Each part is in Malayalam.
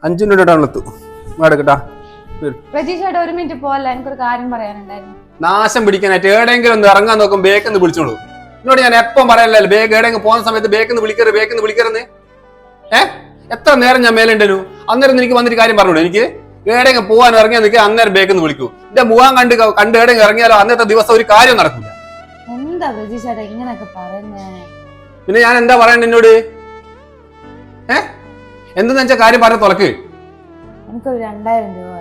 5 മിനിറ്റ് എടുക്കട്ടാ. പ്രതീക്ഷയുടെ 1 മിനിറ്റ് പോകല്ല, എനിക്കൊരു കാര്യം പറയാനുണ്ടായിരുന്നു. നാശം പിടിക്കാനായിട്ട് എവിടെയെങ്കിലും ഒന്ന് ഇറങ്ങാൻ നോക്കും ബേക്കെന്ന് വിളിച്ചോളൂ. എന്നോട് ഞാൻ എപ്പം പറയല്ലോ ബേക്ക് എവിടെയെങ്കിലും പോകുന്ന സമയത്ത് ബേക്കെന്ന് വിളിക്കരുന്ന്. എത്ര നേരം ഞാൻ മേലുണ്ടു. അന്നേരം എനിക്ക് വന്നിട്ട് കാര്യം പറഞ്ഞോളൂ. എനിക്ക് എവിടെയെങ്കിലും പോകാൻ ഇറങ്ങിയാൽ നിൽക്കുക, അന്നേരം ബേക്കെന്ന് വിളിക്കൂ. എന്റെ മുഖം കണ്ട് എവിടെയെങ്കിലും ഇറങ്ങിയാലോ അന്നത്തെ ദിവസം ഒരു കാര്യം നടക്കില്ല. എന്താ പ്രതീക്ഷയുടെ ഇങ്ങനെയൊക്കെ പറയുന്നേ? പിന്നെ ഞാൻ എന്താ പറയണ്ട എന്നോട്? എന്തെന്ന് വെച്ചാൽ കാര്യം പറഞ്ഞ തുറക്ക്. എനിക്കൊരു 2000 രൂപ.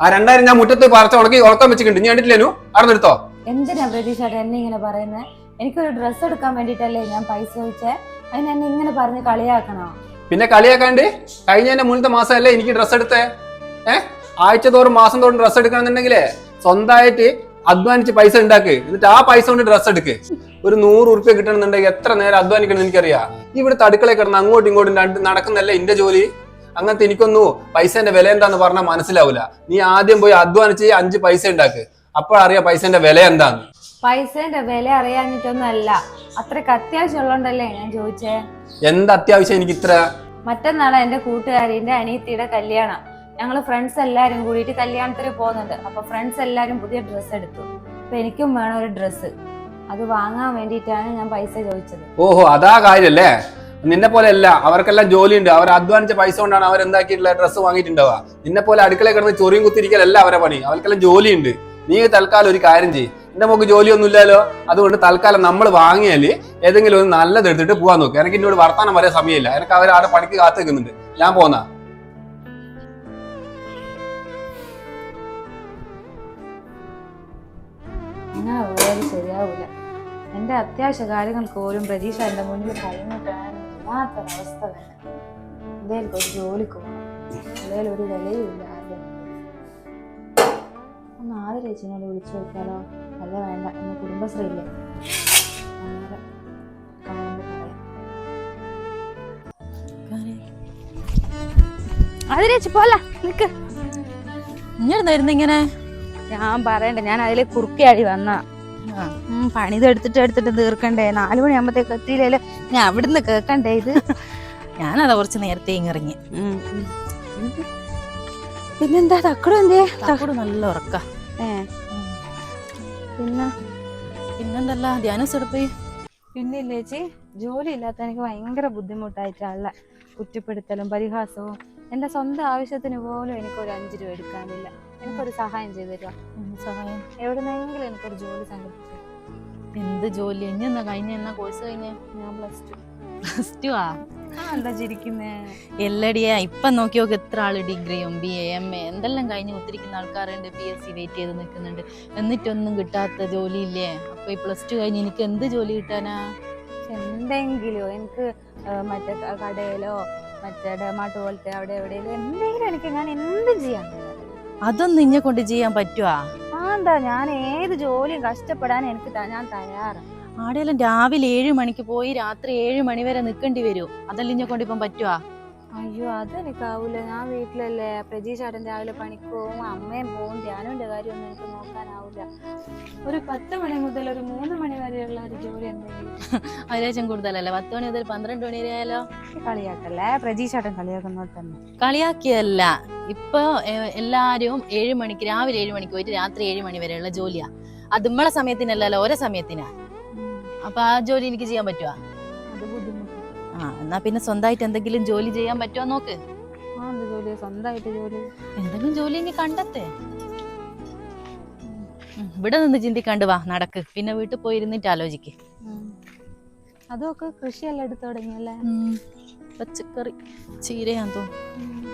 ആ 2000 ഞാൻ മുറ്റത്ത് പറിച്ച ഉറക്കം വെച്ചിട്ടുണ്ട്. നീ കണ്ടില്ലേനു? അവിടെ നിർത്തോ. എന്തിനാ പ്രതീക്ഷയുടെ എന്നെ ഇങ്ങനെ പറയുന്നേ? എനിക്കൊരു ഡ്രസ്സ് എടുക്കാൻ വേണ്ടിട്ടല്ലേ ഞാൻ പൈസ ചോദിച്ചേ. അതിന് എന്നെ ഇങ്ങനെ പറഞ്ഞ് കളിയാക്കണോ? പിന്നെ കളിയാക്കാണ്ട് കഴിഞ്ഞ മുന്നത്തെ മാസമല്ലേ എനിക്ക് ഡ്രസ്സ് എടുത്തേ. ആഴ്ച തോറും മാസം തോറും ഡ്രസ്സ് എടുക്കണമെന്നുണ്ടെങ്കിലേ സ്വന്തമായിട്ട് അധ്വാനിച്ച് പൈസ ഉണ്ടാക്ക്. എന്നിട്ട് ആ പൈസ കൊണ്ട് ഡ്രസ്സ് എടുക്ക്. ഒരു 100 ഉറുപ്പ്യ കിട്ടണമെന്നുണ്ടെങ്കിൽ എത്ര നേരം അധ്വാനിക്കണം എനിക്കറിയാം. ഇവിടുത്തെ അടുക്കളയിൽ കിടന്ന് അങ്ങോട്ടും ഇങ്ങോട്ടും നടക്കുന്നല്ലേ എന്റെ ജോലി. അങ്ങനത്തെ എനിക്കൊന്നും പൈസന്റെ വില എന്താന്ന് പറഞ്ഞാൽ മനസ്സിലാവില്ല. നീ ആദ്യം പോയി അധ്വാനിച്ച് 5 പൈസ ഉണ്ടാക്ക്. അപ്പോഴറിയാം പൈസന്റെ വില എന്താന്ന്. പൈസന്റെ വില അറിയാഞ്ഞിട്ടൊന്നും അല്ല, അത്രക്ക് അത്യാവശ്യം ഉള്ളോണ്ടല്ലേ ഞാൻ ചോദിച്ചേ. എന്ത് അത്യാവശ്യം എനിക്ക് ഇത്ര? മറ്റന്നാളെ എന്റെ കൂട്ടുകാരിന്റെ അനിയത്തിയുടെ കല്യാണം. ഞങ്ങള് ഫ്രണ്ട്സ് എല്ലാരും കൂടിയിട്ട് കല്യാണത്തിന് പോകുന്നുണ്ട്. അപ്പൊ ഫ്രണ്ട്സ് എല്ലാരും പുതിയ ഡ്രസ്സ് എടുത്തു. അപ്പൊ എനിക്കും വേണം ഒരു ഡ്രസ്സ്. അത് വാങ്ങാൻ വേണ്ടിയിട്ടാണ് ഞാൻ പൈസ ചോദിച്ചത്. ഓഹോ, അതാ കാര്യല്ലേ. നിന്നെ പോലെ അല്ല, അവർക്കെല്ലാം ജോലിയുണ്ട്. അവർ അധ്വാനിച്ച പൈസ കൊണ്ടാണ് അവരെന്താക്കിയിട്ടുള്ള ഡ്രസ്സ് വാങ്ങിയിട്ടുണ്ടാവുക. നിന്നെ പോലെ അടുക്കളയിൽ കിടന്ന് ചൊറിയും കുത്തിരിക്കലല്ല അവരെ പണി. അവർക്കെല്ലാം ജോലിയുണ്ട്. നീ തൽക്കാലം ഒരു കാര്യം ചെയ്യും. എന്റെ നമുക്ക് ജോലിയൊന്നും ഇല്ലല്ലോ. അതുകൊണ്ട് തൽക്കാലം നമ്മൾ വാങ്ങിയാല് ഏതെങ്കിലും ഒരു നല്ലത് എടുത്തിട്ട് പോവാൻ നോക്കുക. എനിക്ക് എന്നോട് വർത്താനം വരെ സമയമില്ല. എനിക്ക് അവർ അവിടെ പണിക്ക് കാത്തു നിൽക്കുന്നുണ്ട്. ഞാൻ പോന്നാ. അങ്ങനെ വേറെ ശരിയാവൂല. എന്റെ അത്യാവശ്യ കാര്യങ്ങൾക്ക് പോലും പ്രതീക്ഷ എന്റെ മുന്നിൽ കഴിഞ്ഞിട്ടാണ് ഇല്ലാത്തൊരവസ്ഥ തന്നെ. എന്തേലും ഒരു ജോലിക്ക് പോകണം, എന്തേലും ഒരു വിലയുമില്ല. ഒന്ന് ആദരേച്ചിനോട് വിളിച്ചു നോക്കിയാലോ? അല്ല വേണ്ട, ഇന്ന് കുടുംബശ്രീ ഇല്ലേ, അന്നേരം ആദരേച്ചി പോല നിക്ക്. ഇങ്ങനെയായിരുന്നു ഇങ്ങനെ ഞാൻ പറയണ്ട, ഞാൻ അതിലെ കുറുക്കിയാടി വന്ന പണിതെടുത്തിട്ട് തീർക്കണ്ടേ. 4 മണിയാകുമ്പത്തേക്ക് എത്തിയില്ലല്ലോ, ഞാൻ അവിടുന്ന് കേക്കണ്ടേ ഇത്. ഞാനതാ കുറച്ച് നേരത്തെ ഇറങ്ങി. പിന്നെന്താ തക്കടും എന്തേ? തക്കട് നല്ല ഉറക്ക. പിന്നെന്തല്ല ധ്യാനം പോയി. പിന്നില്ലേ ചേച്ചി, ജോലി ഇല്ലാത്ത എനിക്ക് ഭയങ്കര ബുദ്ധിമുട്ടായിട്ടുള്ള കുറ്റപ്പെടുത്തലും പരിഹാസവും. എന്റെ സ്വന്തം ആവശ്യത്തിന് പോലും എനിക്കൊരു 5 രൂപ എടുക്കാനില്ല. എനിക്കൊരു സഹായം ചെയ്തു തരുമോ? സഹായം എവിടുന്നെങ്കിലും എനിക്കൊരു ജോലി സംഘടിപ്പിച്ചു. എന്ത് ജോലി? എന്നാ കഴിഞ്ഞ എന്നാ കോഴ്സ് കഴിഞ്ഞ? ഞാൻ +2. +2 ആ? എന്താ ചിരിക്കുന്നേ? എല്ലടിയാ ഇപ്പൊ നോക്കിയോക്ക് എത്ര ആള് ഡിഗ്രിയും BA MA എന്തെല്ലാം കഴിഞ്ഞ് ഒത്തിരിക്കുന്ന ആൾക്കാരുണ്ട്. PSC വെയിറ്റ് ചെയ്ത് നിൽക്കുന്നുണ്ട്. എന്നിട്ടൊന്നും കിട്ടാത്ത ജോലി ഇല്ലേ? അപ്പൊ ഈ +2 കഴിഞ്ഞ് എനിക്ക് എന്ത് ജോലി കിട്ടാനാ? എന്തെങ്കിലും എനിക്ക് മറ്റേ കടയിലോ മറ്റേ ഡെമാർട്ട് പോലത്തെ അവിടെ എവിടെയെങ്കിലും എന്തെങ്കിലും എനിക്ക് ഞാൻ എന്തും ചെയ്യാൻ. അതൊന്നും ഇന്നെ കൊണ്ട് ചെയ്യാൻ പറ്റുവാ? എന്താ, ഞാൻ ഏത് ജോലിയും കഷ്ടപ്പെടാൻ ഞാൻ തയ്യാറാണ്. ആടെയെല്ലാം രാവിലെ 7 മണിക്ക് പോയി രാത്രി 7 മണി വരെ നിൽക്കേണ്ടി വരും. അതെല്ലാം ഇന്നെ കൊണ്ട് ഇപ്പം പറ്റുവാ? അയ്യോ, അതെനിക്കാവൂല. ഞാൻ വീട്ടിലല്ലേ. പ്രതീക്ഷേട്ടൻ രാവിലെ പണിക്ക് പോവും, അമ്മയും പോവും. ധ്യാനന്റെ കാര്യമൊന്നും എനിക്ക് നോക്കാനാവൂല. ഒരു 10 മണി മുതൽ ഒരു 3 മണി വരെയുള്ള ഒരു ജോലി എന്തെങ്കിലും. അതിലേശം കൂടുതലല്ലേ? 10 മണി മുതൽ 12 മണി വരെ ആയാലോ? കളിയാക്കല്ലേ, പ്രതീക്ഷേട്ടൻ കളിയാക്കുന്നോട് തന്നെ. കളിയാക്കിയല്ല, ഇപ്പൊ എല്ലാരും 7 മണിക്ക് രാവിലെ 7 മണിക്ക് പോയിട്ട് രാത്രി 7 മണി വരെയുള്ള ജോലിയാ. അത് നമ്മളെ സമയത്തിനല്ലല്ലോ, ഓരോ സമയത്തിനാ. അപ്പൊ ആ ജോലി എനിക്ക് ചെയ്യാൻ പറ്റുവാ? അത് ബുദ്ധിമുട്ട്. എന്നാ പിന്നെ സ്വന്തമായിട്ട് എന്തെങ്കിലും ജോലി ചെയ്യാൻ പറ്റുമോ നോക്ക്. എന്ത് ജോലി? സ്വന്തമായിട്ട് ജോലി എന്തെങ്കിലും ജോലി ഇനി കണ്ടെത്തേ. ഇവിടെ നിന്ന് ചിന്തിക്കാണ്ട് വാ, നടക്ക്. പിന്നെ വീട്ടിൽ പോയിരുന്നിട്ട് ആലോചിക്ക്. അതൊക്കെ കൃഷിയെല്ലാം എടുത്തു തുടങ്ങിയല്ലേ? പച്ചക്കറി ചീരയാന്ന് തോന്നുന്നു.